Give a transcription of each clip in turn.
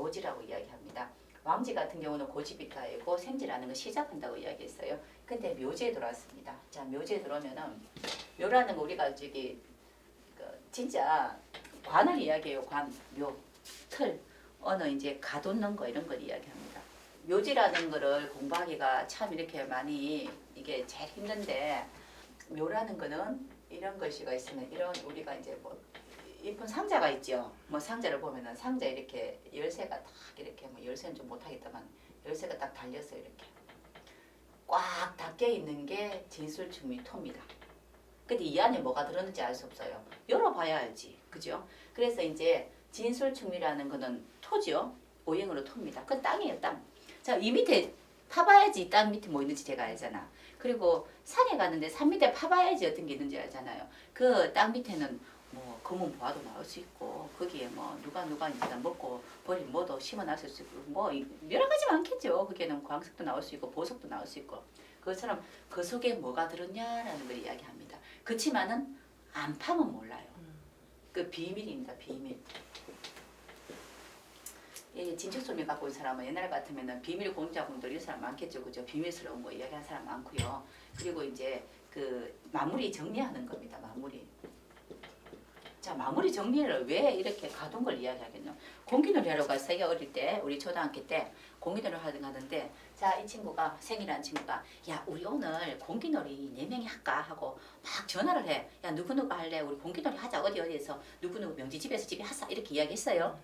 묘지라고 이야기합니다. 왕지 같은 경우는 고집이다이고 생지라는 걸 시작한다고 이야기했어요. 근데 묘지에 들어왔습니다. 자, 묘지에 들어오면은 묘라는 거 우리가 저기 진짜 관을 이야기해요. 관, 묘, 틀, 어느 이제 가뒀는 거 이런 걸 이야기합니다. 묘지라는 거를 공부하기가 참 이렇게 많이 이게 제일 힘든데 묘라는 거는 이런 글씨가 있으면 이런 우리가 이제 뭐 이쁜 상자가 있죠. 뭐 상자를 보면은 상자 이렇게 열쇠가 딱 이렇게 뭐 열쇠는 좀 못하겠다만 열쇠가 딱 달렸어요. 이렇게 꽉 닫혀 있는 게 진술충미 토입니다. 근데 이 안에 뭐가 들었는지 알 수 없어요. 열어봐야 알지, 그죠? 그래서 이제 진술충미라는 거는 토죠. 오행으로 토입니다. 그건 땅이에요, 땅. 자, 이 밑에 파봐야지 땅 밑에 뭐 있는지 제가 알잖아. 그리고 산에 가는데 산 밑에 파봐야지 어떤 게 있는지 알잖아요. 그 땅 밑에는 뭐 검은 보화도 나올 수 있고 거기에 뭐 누가 이제 먹고 버린 뭐도 심어놨을 수 있고 뭐 여러 가지 많겠죠. 거기에는 광석도 나올 수 있고 보석도 나올 수 있고 그것처럼 그 속에 뭐가 들었냐라는 걸 이야기합니다. 그치만은 안 파면 몰라요. 그 비밀입니다. 비밀. 이 진측술미 갖고 있는 사람은 옛날 같으면은 비밀 공자분들 이 사람 많겠죠, 그죠? 비밀스러운 거 이야기하는 사람 많고요. 그리고 이제 그 마무리 정리하는 겁니다. 마무리. 자, 마무리 정리를 왜 이렇게 가둔 걸 이야기하겠노? 공기놀이 하러 갔어요. 어릴 때 우리 초등학교 때 공기놀이 하는데 자, 이 친구가 생일한 친구가 야, 우리 오늘 공기놀이 4명이 할까 하고 막 전화를 해. 야, 누구누구 할래? 우리 공기놀이 하자. 어디에서 누구누구 명지 집에서 집에 하자. 이렇게 이야기했어요.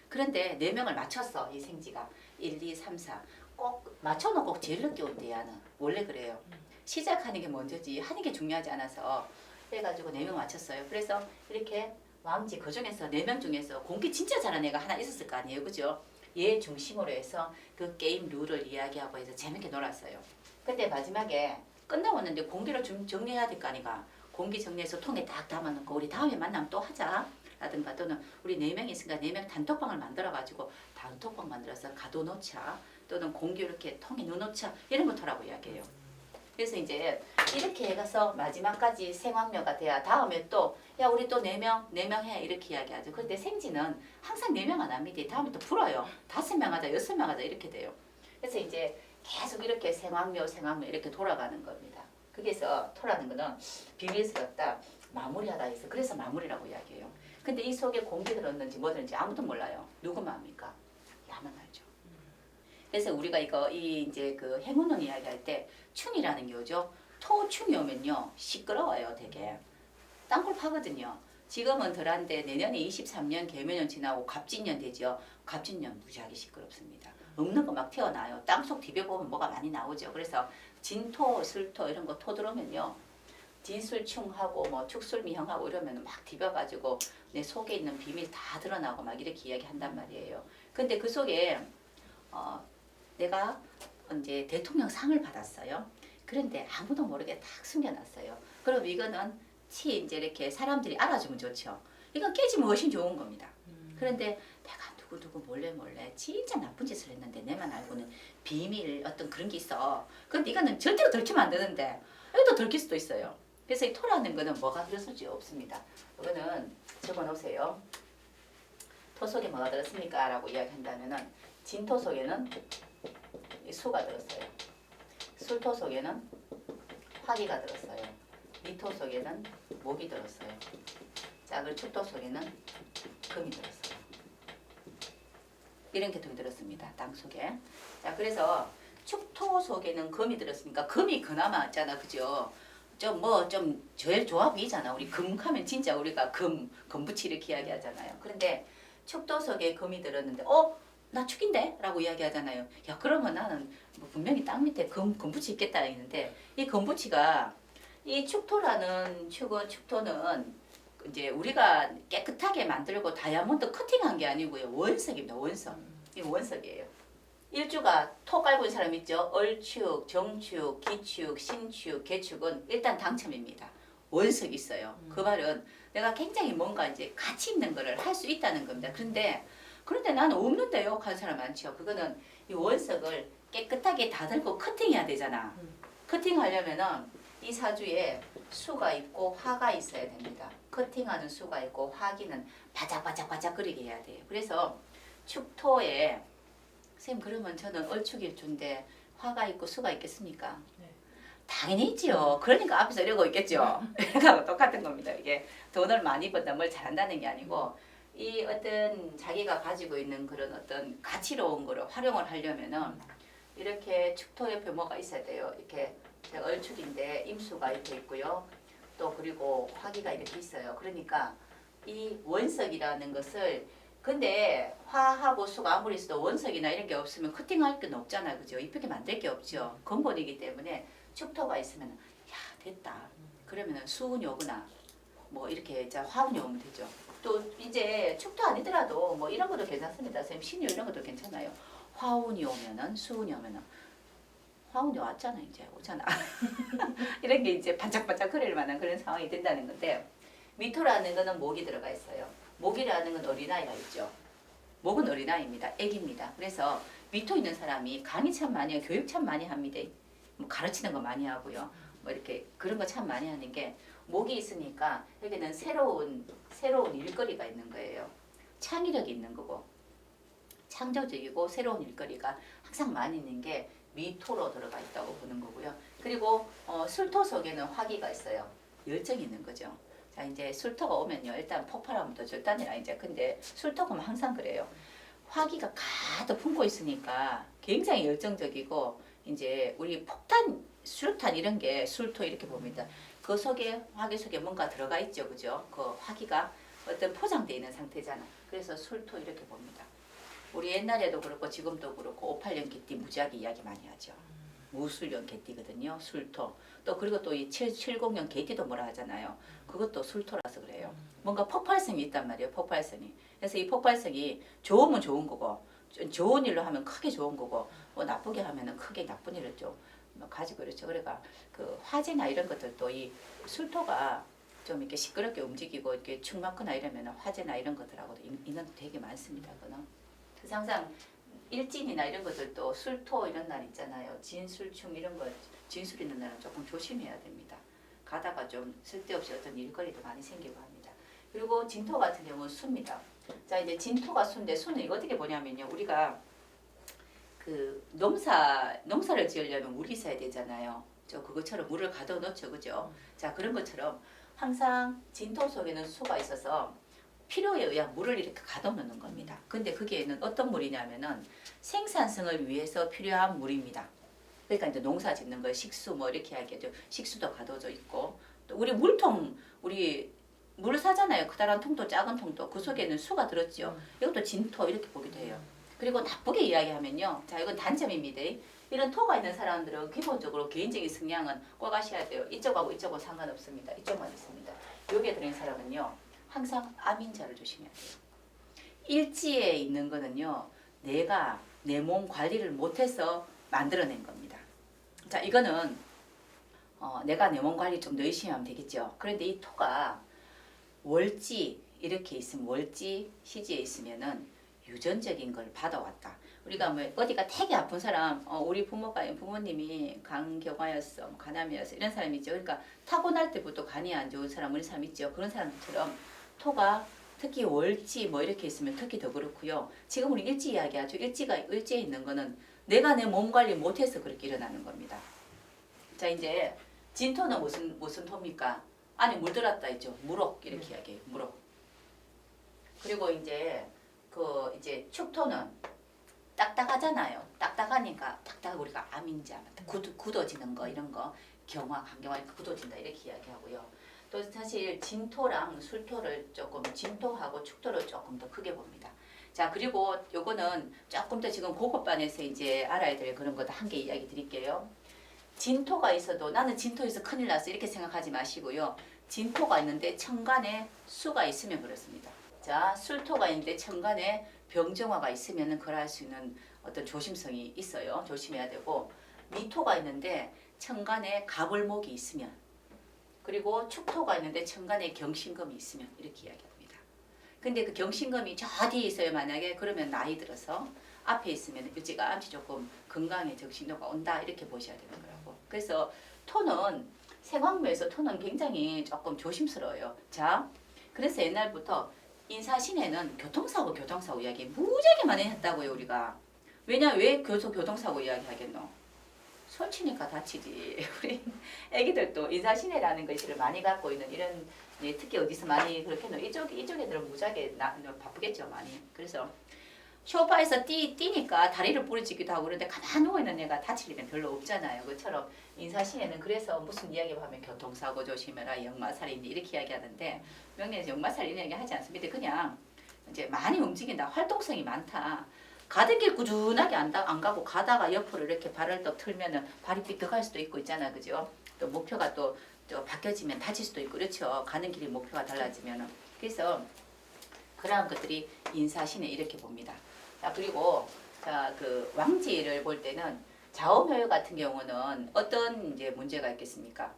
그런데 4명을 맞췄어. 이 생지가 1, 2, 3, 4 꼭 맞춰놓고 제일 늦게 온대야는 원래 그래요. 시작하는 게 먼저지 하는 게 중요하지 않아서 해가지고 4명 맞췄어요. 그래서 이렇게 왕지 그 중에서 4명 중에서 공기 진짜 잘하는 애가 하나 있었을 거 아니에요, 그죠? 얘 중심으로 해서 그 게임 룰을 이야기하고 해서 재밌게 놀았어요. 근데 마지막에 끝나왔는데 공기를 좀 정리해야 될 거 아니가. 공기 정리해서 통에 딱 담아놓고 우리 다음에 만나면 또 하자. 라든가 또는 우리 4명 있으니까 4명 단톡방을 만들어가지고 단톡방 만들어서 가둬놓자. 또는 공기 이렇게 통에 넣어놓자. 이런 것더라고 이야기해요. 그래서 이제 이렇게 해가서 마지막까지 생황묘가 돼야 다음에 또 야 우리 또 4명 해 이렇게 이야기하죠. 그런데 생지는 항상 4명 안 합니다. 다음에 또 풀어요. 5명 하자 6명 하자 이렇게 돼요. 그래서 이제 계속 이렇게 생황묘 이렇게 돌아가는 겁니다. 그래서 토라는 거는 비밀스럽다 마무리하다 해서 그래서 마무리라고 이야기해요. 근데 이 속에 공기 들었는지 뭐 들었는지 아무도 몰라요. 누구만 압니까? 나만 알죠. 그래서 우리가 이제 그 행운론 이야기할 때 충이라는 게 오죠. 토충이 오면요 시끄러워요. 되게 땅굴 파거든요. 지금은 덜한데 내년에 23년 개묘년 지나고 갑진년 되죠. 갑진년 무지하게 시끄럽습니다. 없는 거 막 튀어나와요. 땅속 디벼보면 뭐가 많이 나오죠. 그래서 진토, 슬토 이런 거 토 들어오면요. 진술충하고 뭐 축술미형하고 이러면 막 디벼가지고 내 속에 있는 비밀 다 드러나고 막 이렇게 이야기한단 말이에요. 근데 그 속에 내가 이제 대통령 상을 받았어요. 그런데 아무도 모르게 딱 숨겨놨어요. 그럼 이거는 이제 이렇게 사람들이 알아주면 좋죠. 이건 깨지면 훨씬 좋은 겁니다. 그런데 내가 누구 몰래 진짜 나쁜 짓을 했는데 내만 알고는 비밀 어떤 그런 게 있어. 그런데 이거는 절대로 들키면 안 되는데 여기도 들킬 수도 있어요. 그래서 이 토라는 거는 뭐가 들었을지 없습니다. 이거는 적어놓으세요. 토 속에 뭐가 들었습니까? 라고 이야기한다면은 진토 속에는 수가 들었어요. 술토 속에는 화기가 들었어요. 미토 속에는 목이 들었어요. 자, 그리고 축토 속에는 금이 들었어요. 이런 계통이 들었습니다. 땅 속에. 자, 그래서 축토 속에는 금이 들었으니까 금이 그나마 있잖아, 그죠? 좀 제일 조합이잖아. 우리 금하면 진짜 우리가 금부치 이렇게 이야기하잖아요. 그런데 축토 속에 금이 들었는데 나 축인데? 라고 이야기하잖아요. 야, 그러면 나는 뭐 분명히 땅 밑에 금부치 있겠다 했는데 이 금부치가 이 축토라는 축토는 이제 우리가 깨끗하게 만들고 다이아몬드 커팅한 게 아니고요. 원석입니다. 원석. 이 원석이에요. 일주가 토 깔고 있는 사람 있죠. 얼축, 정축, 기축, 신축, 개축은 일단 당첨입니다. 원석이 있어요. 그 말은 내가 굉장히 뭔가 이제 가치 있는 거를 할 수 있다는 겁니다. 그런데 나는 없는데요. 하는 사람 많죠. 그거는 이 원석을 깨끗하게 다듬고 커팅해야 되잖아. 커팅하려면은 이 사주에 수가 있고 화가 있어야 됩니다. 커팅하는 수가 있고 화기는 바짝바짝바짝 거리게 해야 돼요. 그래서 축토에 선생님 그러면 저는 얼축일주인데 화가 있고 수가 있겠습니까? 네. 당연히 있지요. 그러니까 앞에서 이러고 있겠죠. 이거하고 똑같은 겁니다. 이게 돈을 많이 번다 뭘 잘한다는 게 아니고 이 어떤 자기가 가지고 있는 그런 어떤 가치로운 거를 활용을 하려면은 이렇게 축토 옆에 뭐가 있어야 돼요. 이렇게 제가 얼축인데 임수가 이렇게 있고요. 또 그리고 화기가 이렇게 있어요. 그러니까 이 원석이라는 것을 근데 화하고 수가 아무리 있어도 원석이나 이런 게 없으면 커팅할 게 없잖아요. 그죠? 이쁘게 만들 게 없죠. 근본이기 때문에 축토가 있으면 야 됐다. 그러면은 수운이 오거나 뭐 이렇게 자 화운이 오면 되죠. 또 이제 축토 아니더라도 뭐 이런 것도 괜찮습니다. 선생님 신유 이런 것도 괜찮아요. 화운이 오면은 수운이 오면은 화운이 왔잖아 이제 오잖아. 이런 게 이제 반짝반짝 거릴 만한 그런 상황이 된다는 건데 미토라는 거는 목이 들어가 있어요. 목이라는 건 어린아이가 있죠. 목은 어린아이입니다. 애기입니다. 그래서 미토 있는 사람이 강의 참 많이 해요. 교육 참 많이 합니다. 뭐 가르치는 거 많이 하고요. 뭐 이렇게 그런 거 참 많이 하는 게 목이 있으니까 여기는 새로운 일거리가 있는 거예요. 창의력이 있는 거고 창조적이고 새로운 일거리가 항상 많이 있는 게 미토로 들어가 있다고 보는 거고요. 그리고 술토 속에는 화기가 있어요. 열정이 있는 거죠. 자 이제 술토가 오면요 일단 폭발하면 또 절단이라 이제 근데 술토가 항상 그래요. 화기가 가득 품고 있으니까 굉장히 열정적이고 이제 우리 폭탄, 수류탄 이런 게 술토 이렇게 봅니다. 그 속에 화기 속에 뭔가 들어가 있죠, 그죠? 그 화기가 어떤 포장되어 있는 상태잖아. 그래서 술토 이렇게 봅니다. 우리 옛날에도 그렇고 지금도 그렇고 586 개띠 무지하게 이야기 많이 하죠. 무술용 개띠거든요. 술토. 또 그리고 또 이 770년 개띠도 뭐라 하잖아요. 그것도 술토라서 그래요. 뭔가 폭발성이 있단 말이에요. 폭발성이. 그래서 이 폭발성이 좋으면 좋은 거고 좋은 일로 하면 크게 좋은 거고 뭐 나쁘게 하면은 크게 나쁜 일을 좀 가지고 이렇죠. 그러니까 그 화재나 이런 것들도 이 술토가 좀 이렇게 시끄럽게 움직이고 이렇게 축 맞거나 이러면 화재나 이런 것들하고도 인원도 되게 많습니다. 그는. 그래서 항상 일진이나 이런 것들도 술토 이런 날 있잖아요. 진술충 이런 거 진술 있는 날은 조금 조심해야 됩니다. 가다가 좀 쓸데없이 어떤 일거리도 많이 생기고 합니다. 그리고 진토 같은 경우는 수입니다. 자 이제 진토가 수인데 수는 이거 어떻게 보냐면요. 우리가 그 농사를 지으려면 물이 있어야 되잖아요. 저 그것처럼 물을 가둬 놓죠, 그죠? 자 그런 것처럼 항상 진토 속에는 수가 있어서 필요에 의한 물을 이렇게 가둬 놓는 겁니다. 근데 그게는 어떤 물이냐면은 생산성을 위해서 필요한 물입니다. 그러니까 이제 농사 짓는 거 식수 뭐 이렇게 하겠죠. 식수도 가둬져 있고 또 우리 물통 우리 물 사잖아요. 커다란 통도 작은 통도 그 속에는 수가 들었죠. 이것도 진토 이렇게 보기도 해요. 그리고 나쁘게 이야기하면요. 자 이건 단점입니다. 이런 토가 있는 사람들은 기본적으로 개인적인 성향은 꼭 아셔야 돼요. 이쪽하고 이쪽은 상관없습니다. 이쪽만 있습니다. 여기에 들어있는 사람은요. 항상 암인자를 조심해야 돼요. 일지에 있는 거는요. 내가 내 몸 관리를 못해서 만들어낸 겁니다. 자 이거는 내가 내 몸 관리 좀 더 열심히 하면 되겠죠. 그런데 이 토가 월지 이렇게 있으면 월지 시지에 있으면은 유전적인 걸 받아왔다. 우리가 뭐 어디가 되게 아픈 사람, 우리 부모님이 간경화였어, 뭐 간암이었어 이런 사람이 있죠. 그러니까 타고날 때부터 간이 안 좋은 사람, 우리 사람 있죠. 그런 사람들처럼 토가 특히 월지 뭐 이렇게 있으면 특히 더 그렇고요. 지금 우리 일지 이야기하죠. 일지에 있는 거는 내가 내 몸 관리 못해서 그렇게 일어나는 겁니다. 자 이제 진토는 무슨 토입니까? 안에 물 들었다 있죠. 무록 이렇게 이야기해요. 무록. 그리고 이제 이제 축토는 딱딱하잖아요. 딱딱하니까 우리가 암인자 굳어지는 거 이런 거 경화 간경화 굳어진다 이렇게 이야기하고요. 또 사실 진토랑 술토를 조금 진토하고 축토를 조금 더 크게 봅니다. 자 그리고 요거는 조금 더 지금 고급반에서 이제 알아야 될 그런 것도 한 개 이야기 드릴게요. 진토가 있어도 나는 진토에서 큰일 났어 이렇게 생각하지 마시고요. 진토가 있는데 천간에 수가 있으면 그렇습니다. 자 술토가 있는데 천간에 병정화가 있으면 그걸 할 수 있는 어떤 조심성이 있어요. 조심해야 되고 미토가 있는데 천간에 갑을목이 있으면 그리고 축토가 있는데 천간에 경신금이 있으면 이렇게 이야기합니다. 근데 그 경신금이 저 뒤에 있어요. 만약에 그러면 나이 들어서 앞에 있으면 일찌감치 조금 건강에 적신호가 온다 이렇게 보셔야 되는 거라고. 그래서 토는 생황묘에서 토는 굉장히 조금 조심스러워요. 자 그래서 옛날부터 인사신에는 교통사고 이야기 무지하게 많이 했다고요 우리가. 왜 교통사고 이야기 하겠노? 설치니까 다치지. 우리 애기들도 인사신해라는 것을 많이 갖고 있는 이런 특히 어디서 많이 그렇게 이쪽 애들은 무지하게 바쁘겠죠 많이. 그래서 소파에서 뛰니까 다리를 부러지기도 하고 그런데 가만 누워있는 애가 다칠 일은 별로 없잖아요. 그처럼 인사신에는 그래서 무슨 이야기 하면 교통사고 조심해라, 역마살인지 이렇게 이야기하는데 명리에서 역마살 이런 이야기 하지 않습니다. 그냥 이제 많이 움직인다, 활동성이 많다. 가던 길 꾸준하게 안 가고 가다가 옆으로 이렇게 발을 또 틀면은 발이 삐끗할 수도 있고 있잖아, 그죠? 또 목표가 또 바뀌어지면 다칠 수도 있고 그렇죠. 가는 길이 목표가 달라지면은. 그래서 그러한 것들이 인사신에 이렇게 봅니다. 자, 그리고 그 왕지를 볼 때는 자오묘 같은 경우는 어떤 이제 문제가 있겠습니까?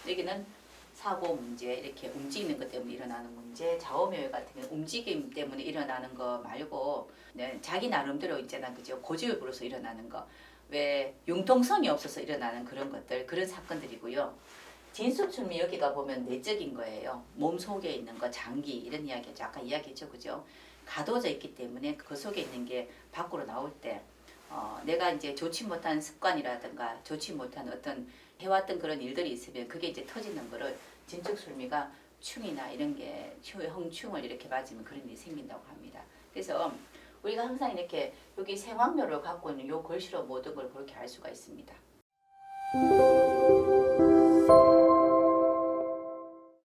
여기는 사고 문제, 이렇게 움직이는 것 때문에 일어나는 문제, 자오묘 같은 경우 움직임 때문에 일어나는 거 말고 자기 나름대로 있잖아, 그죠? 고집을 부려서 일어나는 거, 왜 융통성이 없어서 일어나는 그런 것들, 그런 사건들이고요. 진수춤이 여기가 보면 내적인 거예요. 몸 속에 있는 거, 장기 이런 이야기죠. 아까 이야기했죠, 그죠? 가둬져 있기 때문에 그 속에 있는 게 밖으로 나올 때 내가 이제 좋지 못한 습관이라든가 좋지 못한 어떤 해왔던 그런 일들이 있으면 그게 이제 터지는 거를 진척술미가 충이나 이런 게 흥충을 이렇게 맞으면 그런 일이 생긴다고 합니다. 그래서 우리가 항상 이렇게 여기 생황묘를 갖고 있는 요 글씨로 모든 걸 그렇게 알 수가 있습니다.